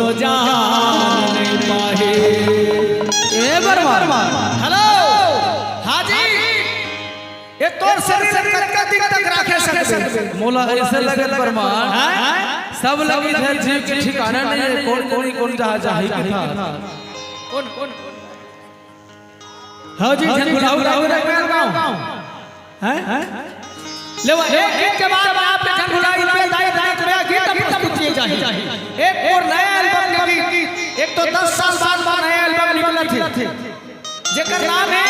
सुनो जान नहीं पाए। ए बरमान हेलो हाजी ये तोर शरीर कतका दिन तक रखे सकबे? मोला ऐसे लगे बरमान सब लगी है जीव के ठिकाना नहीं है। कौन कौन जहां जाही के था कौन कौन हाजी झंगुलाऊ गांव हैं ले एक के बाद आप पे झंगुलाई पे दाई दाई गीत प्रस्तुत किए जाए। एक और नया एल्बम के गीत एक तो 10 साल बाद नया एल्बम निकला थे जेकर नाम है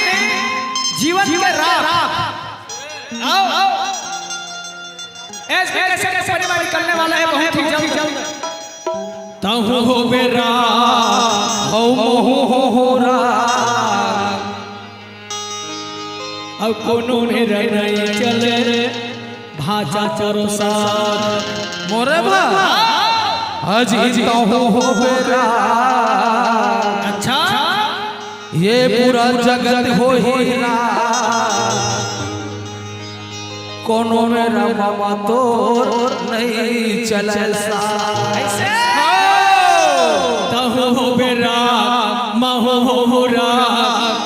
जीवन के राह। आओ ऐसे कैसे परिवार निकलने वाला है बहुत ही जल्द। ताहू हो बेरा हो रा अब कोनो ने रही चले रे भाचा चरो साथ मोरे भा हाजी तो हो बेरा। अच्छा ये पूरा जगत हो ही ना कोनो मेरा मामा तो नहीं चले सा ऐसे तहु हो बेरा महु हो रा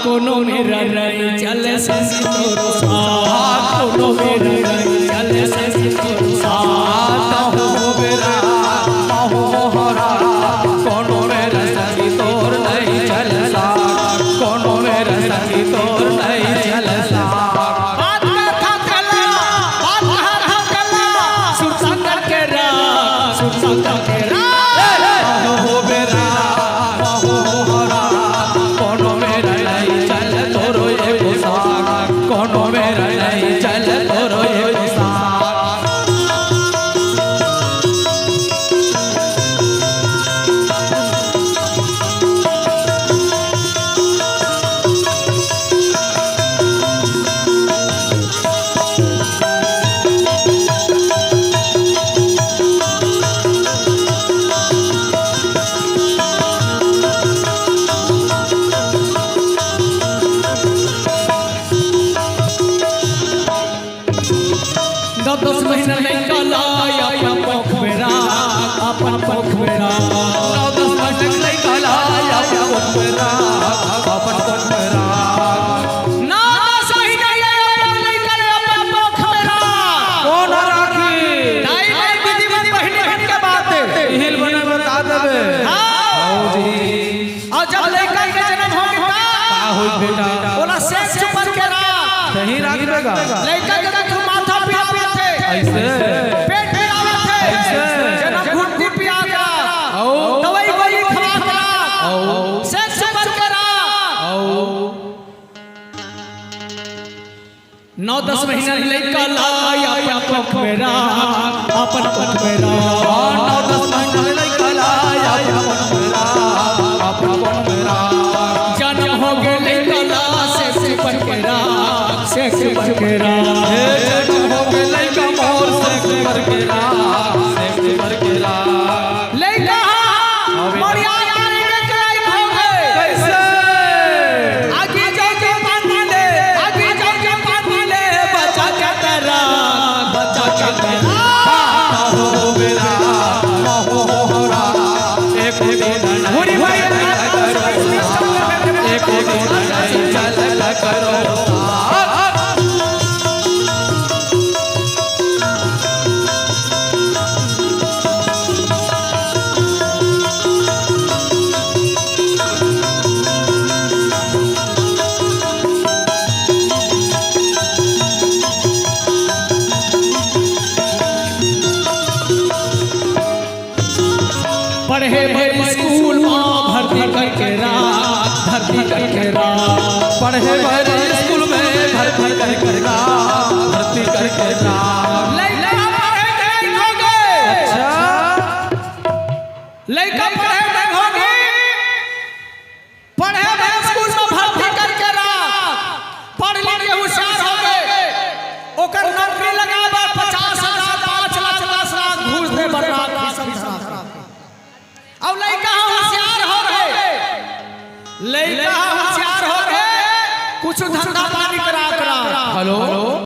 कोनो ने रही चले से तोरो साथ कोनो ने रही चले से तोरो साथ हो बेरा महु हो रा कोनो मेरा सखी तोर नहीं चले सा कोनो मेरा सखी तोर नहीं चले सा। दस महीना निकला अपन पोख मेरा अपन पोख मेरा 10 महीना निकला अपन पोख मेरा अपन पोख मेरा 10 महीना निकला अपन पोख मेरा कौन राखी नहीं दीदी बहन के बात हिल बने बता देबे। हां जी और जब लड़का के जन्म हो बेटा का होई बेटा बोला से चुप के रा सही राख देगा लड़का के तो माथा पिया ऐसे पेट में आवे थे ऐसे जन्म घुट्टी पिया करा दवाई गोली खवा करा सेक्स कर करा 9-10 महीना लड़का लाया अपन पोख मेरा अपन पोख मेरा 9-10 महीना लड़का लाया अपन पोख मेरा अपन पोख मेरा जन्म हो गए लड़का ला सेक्स बन के रा सेक्स बन के रा जन्म हो गए लड़का मोर सेक्स बन के रा सेक्स बन के रा लड़का मरिया यानी के लायक हो गए कैसे आगे जाओ के पानी ले आगे जाओ के पानी ले बचा के तेरा हो बेरा हो रा एक दिन हुरी भाई एक दिन चल करो पढ़े भाई स्कूल में भर्ती करके रा भर्ती करके रा पढ़े भरे स्कूल में भर्ती करके रा भर्ती करके रा लड़का पढ़े नहीं होगे अच्छा लड़का पढ़े नहीं होगे पढ़े भाई स्कूल में भर्ती करके रा पढ़ लिख के होशियार हो गए ओकर नौकरी लगाबा 50,000 5 लाख 10 लाख घूस दे बर्बाद अब लड़का होशियार हो रहे लड़का होशियार हो रहे कुछ धंधा पानी करा हेलो